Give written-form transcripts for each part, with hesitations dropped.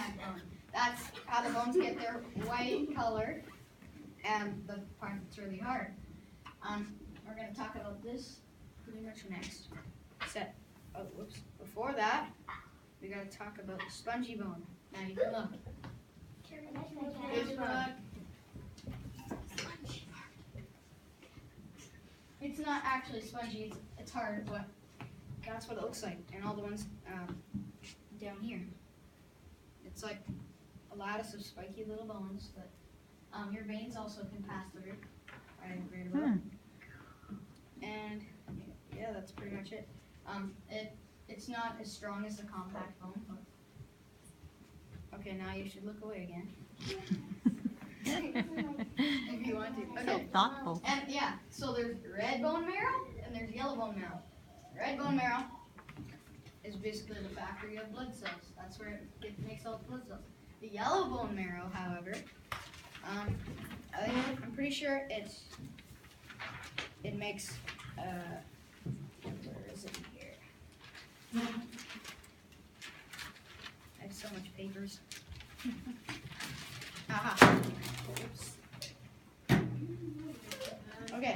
compact bone. That's how the bones get their white color and the part that's really hard. We're going to talk about this pretty much next. Before that, we got to talk about the spongy bone. Now you can look. Here's a look. It's not actually spongy, it's hard, but that's what it looks like. And all the ones down here. It's like a lattice of spiky little bones that your veins also can pass through. Right about. And yeah, that's pretty much it. It's not as strong as the compact bone. But okay, now you should look away again. If you want to. Okay. So thoughtful. And yeah, so there's red bone marrow and there's yellow bone marrow. Red bone marrow is basically the factory of blood cells. That's where it makes all the blood cells. The yellow bone marrow, however, I'm pretty sure it makes where is it here? I have so much papers. Aha. Oops. Okay.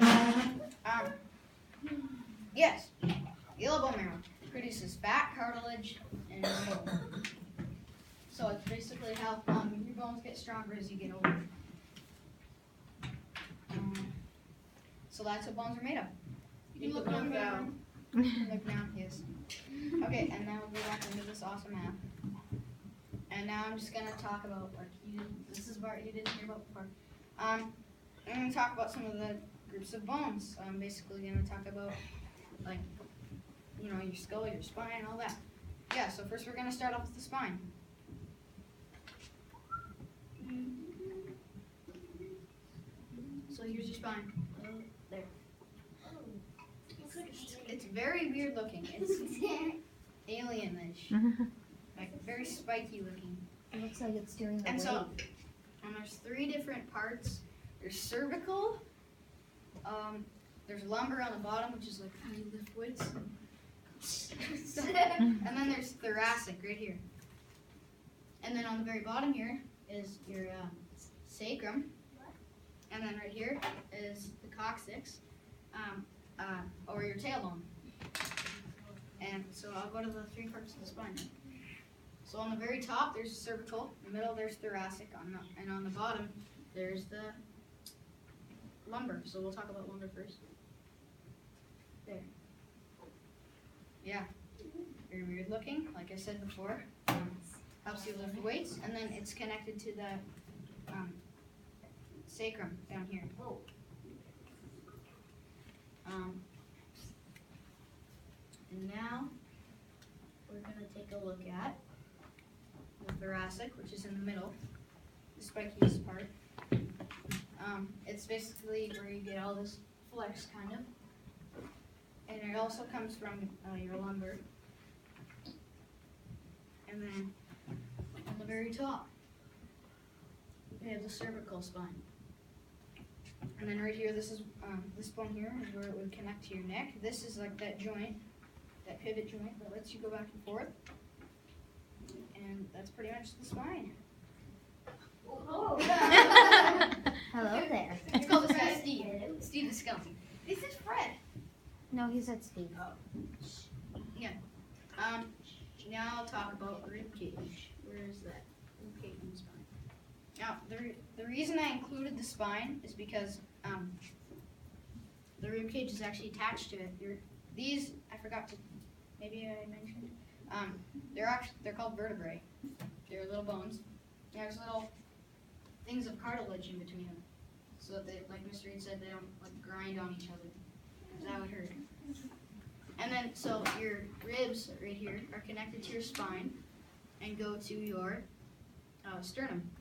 Yes. Yellow bone marrow produces fat, cartilage, and bone. So it's basically how your bones get stronger as you get older. So that's what bones are made of. You can look down. Look down, yes. Okay, and now we'll go back into this awesome map. And now I'm just gonna talk about this is part you didn't hear about before. I'm gonna talk about some of the groups of bones. I'm basically gonna talk about your skull, your spine, all that. Yeah, so first we're gonna start off with the spine. So here's your spine. There. It's very weird looking. It's alien-ish. Like very spiky looking. It looks like it's doing the And wave. so, there's 3 different parts. There's cervical. There's lumbar on the bottom, which is like how you lift weights. And then there's thoracic right here. And then on the very bottom here is your sacrum. And then right here is the coccyx, or your tailbone. And so I'll go to the 3 parts of the spine. So on the very top there's cervical, in the middle there's thoracic, and on the bottom there's the lumbar. So we'll talk about lumbar first. There. Yeah. Very weird looking, like I said before. Helps you lift weights, and then it's connected to the sacrum down here. And now we're going to take a look at the thoracic, which is in the middle, the spikiest part. It's basically where you get all this flex, kind of. And it also comes from your lumbar. And then on the very top, we have the cervical spine. And then right here, this bone here is where it would connect to your neck. This is like that joint, that pivot joint that lets you go back and forth. And that's pretty much the spine. Hello there. Let's call this guy Steve. Steve the skeleton. This is Fred. No, he said Steve. Yeah. Now I'll talk about rib cage. Where is that? Rib cage and spine. Now, the reason I included the spine is because the rib cage is actually attached to it. These, I forgot to, maybe I mentioned, they're called vertebrae. They're little bones. There's little things of cartilage in between them, so that they, like Mr. Reed said, they don't grind on each other. That would hurt. And then, so your ribs right here are connected to your spine and go to your sternum.